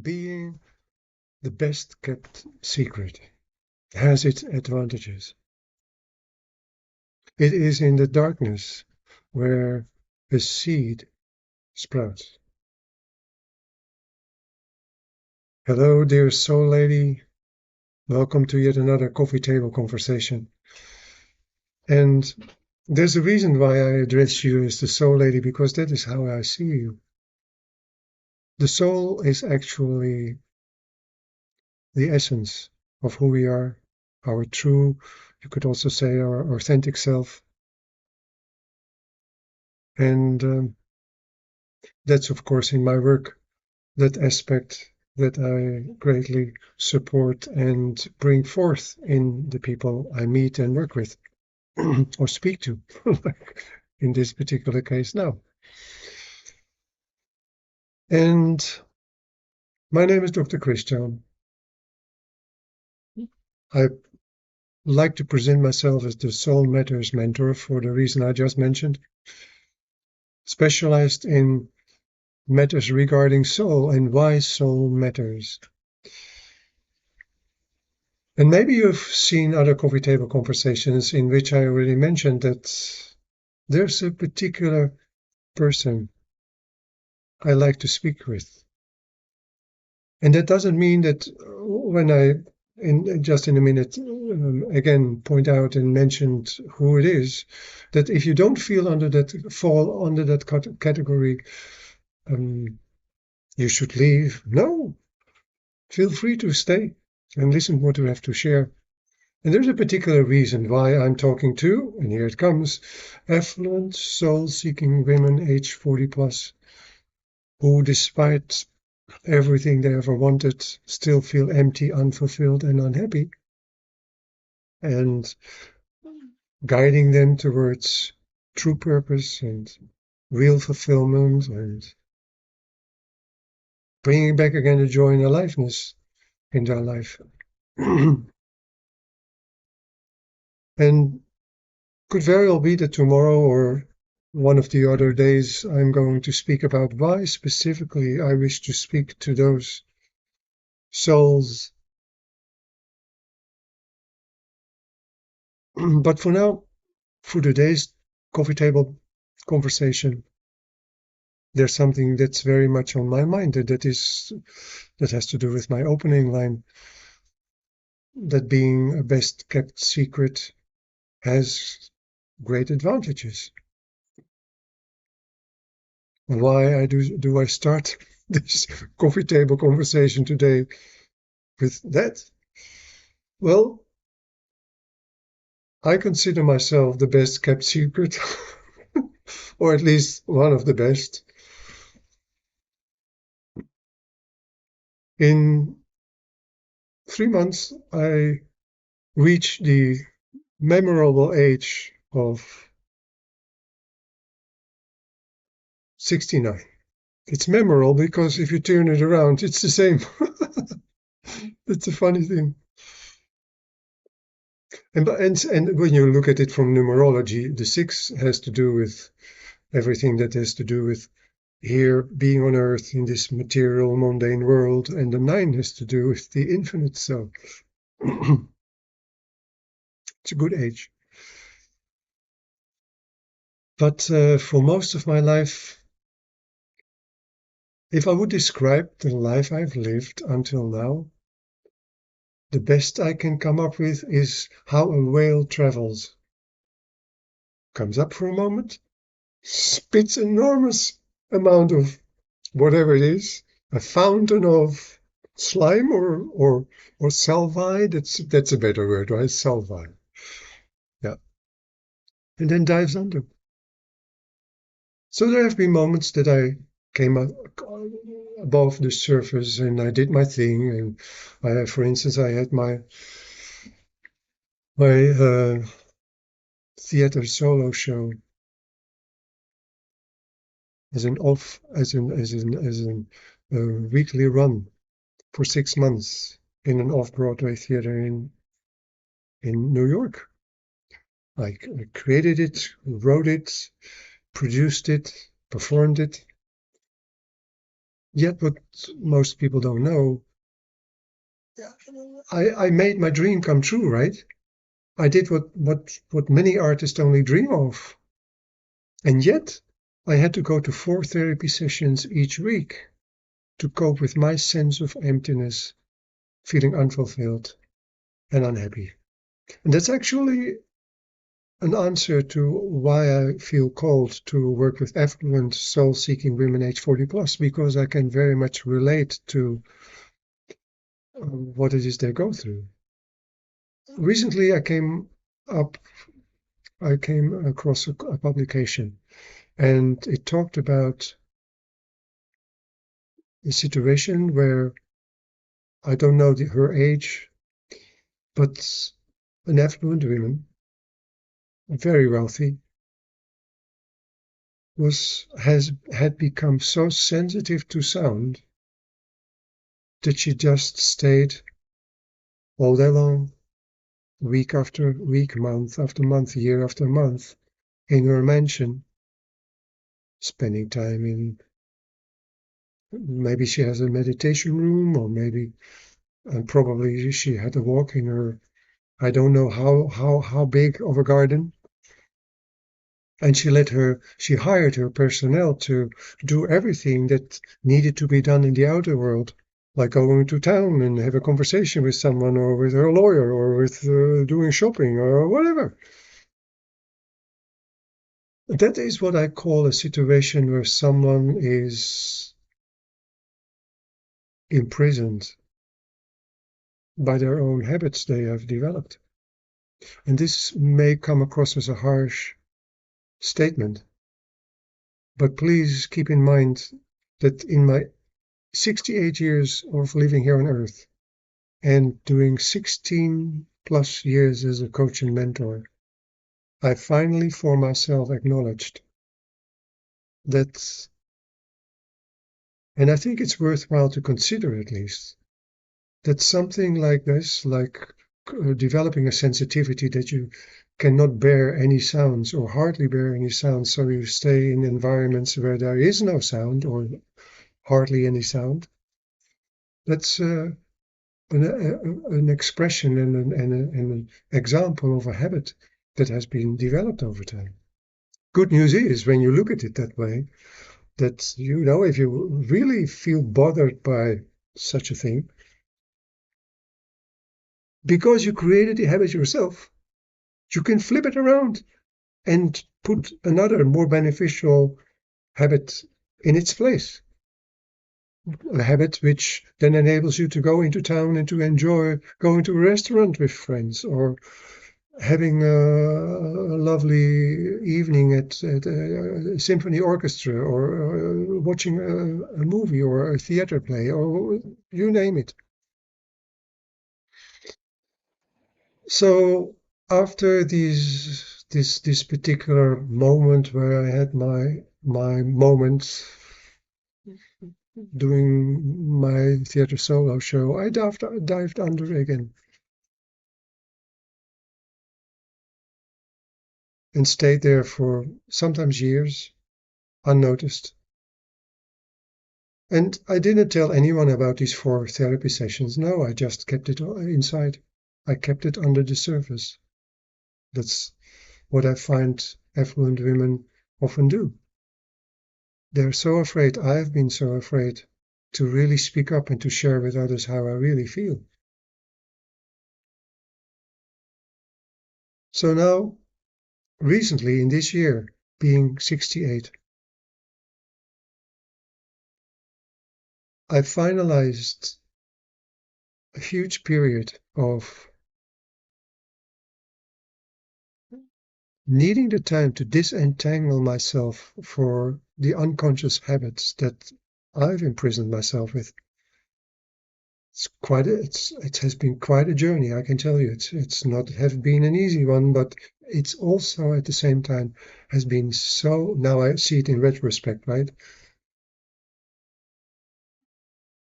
Being the best kept secret has its advantages. It is in the darkness where a seed sprouts. Hello, dear soul lady. Welcome to yet another coffee table conversation. And there's a reason why I address you as the soul lady, because that is how I see you. The soul is actually the essence of who we are, our true, you could also say our authentic self. And that's, of course, in my work, that aspect that I greatly support and bring forth in the people I meet and work with or speak to, like in this particular case now. And my name is Dr. Christiaan. I like to present myself as the Soul Matters mentor for the reason I just mentioned, specialized in matters regarding soul and why soul matters. And maybe you've seen other coffee table conversations in which I already mentioned that there's a particular person I like to speak with. And that doesn't mean that when I, just in a minute, again, point out and mention who it is, that if you don't feel fall under that category, you should leave. No, feel free to stay and listen what you have to share. And there's a particular reason why I'm talking to, and here it comes, affluent, soul-seeking women age 40 plus, who, despite everything they ever wanted, still feel empty, unfulfilled, and unhappy. And guiding them towards true purpose and real fulfillment and bringing back again the joy and aliveness in their life. And could very well be that tomorrow or one of the other days I'm going to speak about why specifically I wish to speak to those souls. But for now, for today's coffee table conversation, there's something that's very much on my mind that has to do with my opening line, that being a best kept secret has great advantages. Why do I start this coffee table conversation today with that? Well, I consider myself the best kept secret, or at least one of the best. In 3 months, I reached the memorable age of 69. It's memorable because if you turn it around, it's the same. That's a funny thing. And when you look at it from numerology, the 6 has to do with everything that has to do with here being on earth in this material, mundane world, and the 9 has to do with the infinite. So it's a good age. But for most of my life, if I would describe the life I've lived until now, the best I can come up with is how a whale travels. Comes up for a moment, spits enormous amount of whatever it is, a fountain of slime or salvi. That's a better word, right? Salvi. Yeah. And then dives under. So there have been moments that I came up above the surface and I did my thing. And for instance, I had my theater solo show as an weekly run for 6 months in an off-Broadway theater in New York. I created it, wrote it, produced it, performed it. Yet what most people don't know, I made my dream come true, right? I did what many artists only dream of. And yet I had to go to 4 therapy sessions each week to cope with my sense of emptiness, feeling unfulfilled and unhappy. And that's actually an answer to why I feel called to work with affluent, soul seeking women age 40 plus, because I can very much relate to what it is they go through. Recently, up, I came across a publication, and it talked about a situation where I don't know her age, but an affluent woman, very wealthy, had become so sensitive to sound that she just stayed all day long, week after week, month after month, year after month, in her mansion, spending time in, maybe she has a meditation room, or maybe, and probably she had a walk in her, I don't know how big of a garden. And she hired her personnel to do everything that needed to be done in the outer world, like going to town and have a conversation with someone, or with her lawyer, or with doing shopping, or whatever. That is what I call a situation where someone is imprisoned by their own habits they have developed. And this may come across as a harsh statement, but please keep in mind that in my 68 years of living here on Earth and doing 16 plus years as a coach and mentor, I finally for myself acknowledged that, and I think it's worthwhile to consider at least, that something like this, like developing a sensitivity that you cannot bear any sounds or hardly bear any sounds, so you stay in environments where there is no sound or hardly any sound. That's an expression and an example of a habit that has been developed over time. Good news is, when you look at it that way, that, if you really feel bothered by such a thing, because you created the habit yourself, you can flip it around and put another more beneficial habit in its place. A habit which then enables you to go into town and to enjoy going to a restaurant with friends, or having a lovely evening at a symphony orchestra, or watching a movie or a theater play, or you name it. So after this particular moment where I had my moment doing my theater solo show, I dived under again and stayed there for sometimes years, unnoticed. And I didn't tell anyone about these 4 therapy sessions. No, I just kept it inside. I kept it under the surface. That's what I find affluent women often do. They're so afraid. I've been so afraid to really speak up and to share with others how I really feel. So now, recently in this year, being 68, I finalized a huge period of needing the time to disentangle myself for the unconscious habits that I've imprisoned myself with. It has been quite a journey, I can tell you. It's not have been an easy one, but it's also at the same time has been so. Now I see it in retrospect, right?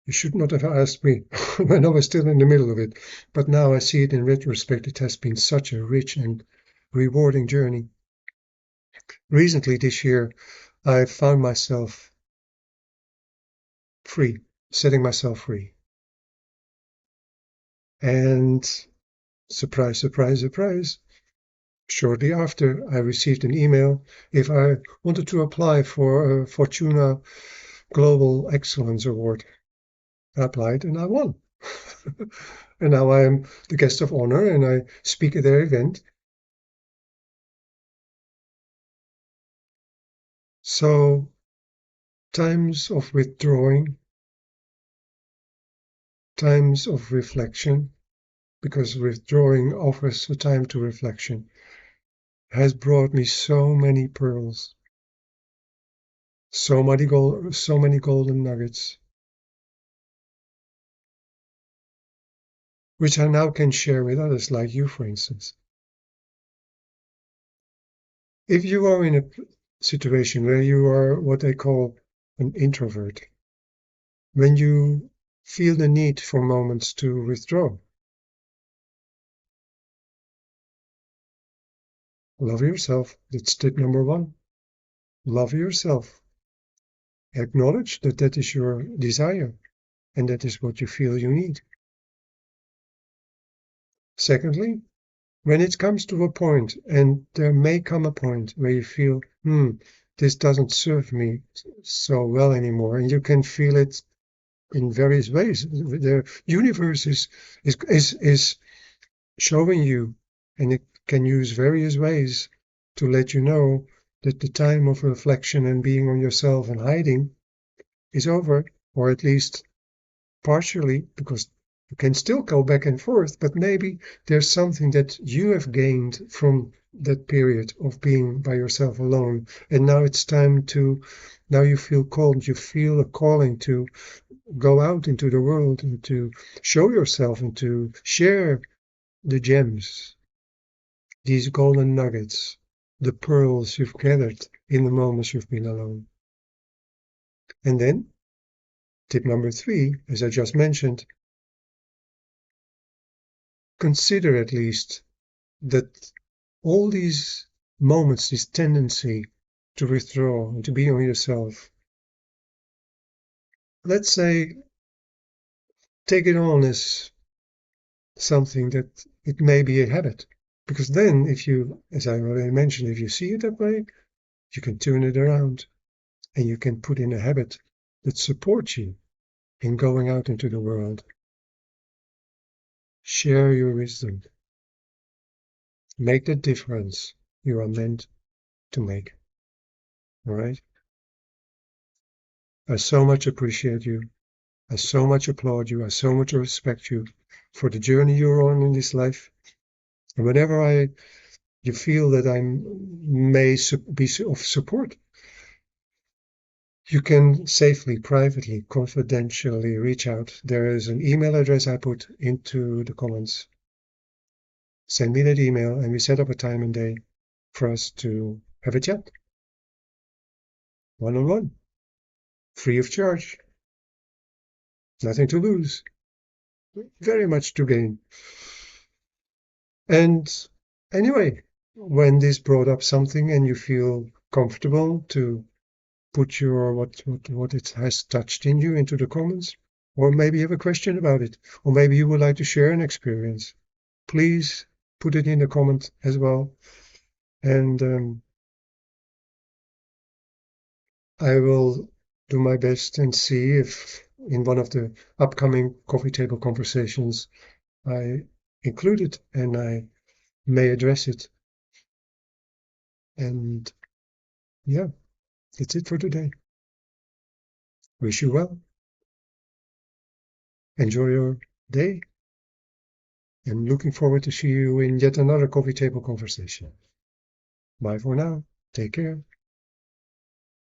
You should not have asked me when I was still in the middle of it, but now I see it in retrospect. It has been such a rich and rewarding journey. Recently this year, I found myself free, setting myself free. And surprise, surprise, surprise, shortly after I received an email if I wanted to apply for a Fortuna Global Excellence Award. I applied and I won. And now I am the guest of honor and I speak at their event. So, times of withdrawing, times of reflection, because withdrawing offers a time to reflection, has brought me so many pearls, so many golden nuggets, which I now can share with others, like you, for instance. If you are in a situation where you are what I call an introvert, when you feel the need for moments to withdraw, love yourself. That's tip number one. Love yourself. Acknowledge that that is your desire and that is what you feel you need. Secondly, when it comes to a point, and there may come a point where you feel, this doesn't serve me so well anymore, and you can feel it in various ways. The universe is showing you, and it can use various ways to let you know that the time of reflection and being on yourself and hiding is over, or at least partially, because you can still go back and forth, but maybe there's something that you have gained from that period of being by yourself alone. And now it's time to, now you feel called, you feel a calling to go out into the world and to show yourself and to share the gems, these golden nuggets, the pearls you've gathered in the moments you've been alone. And then, tip number 3, as I just mentioned, consider at least that all these moments, this tendency to withdraw and to be on yourself, let's say, take it on as something that it may be a habit. Because then, if you, as I already mentioned, if you see it that way, you can turn it around and you can put in a habit that supports you in going out into the world. Share your wisdom. Make the difference you are meant to make. All right? I so much appreciate you. I so much applaud you. I so much respect you for the journey you're on in this life. And whenever you feel that I may be of support, you can safely, privately, confidentially reach out. There is an email address I put into the comments. Send me that email and we set up a time and day for us to have a chat. One-on-one. Free of charge. Nothing to lose. Very much to gain. And anyway, when this brought up something and you feel comfortable to put your what it has touched in you into the comments, or maybe you have a question about it, or maybe you would like to share an experience, please put it in the comment as well. And I will do my best and see if in one of the upcoming coffee table conversations I include it and I may address it. And yeah, that's it for today. Wish you well. Enjoy your day. And looking forward to see you in yet another coffee table conversation. Bye for now. Take care.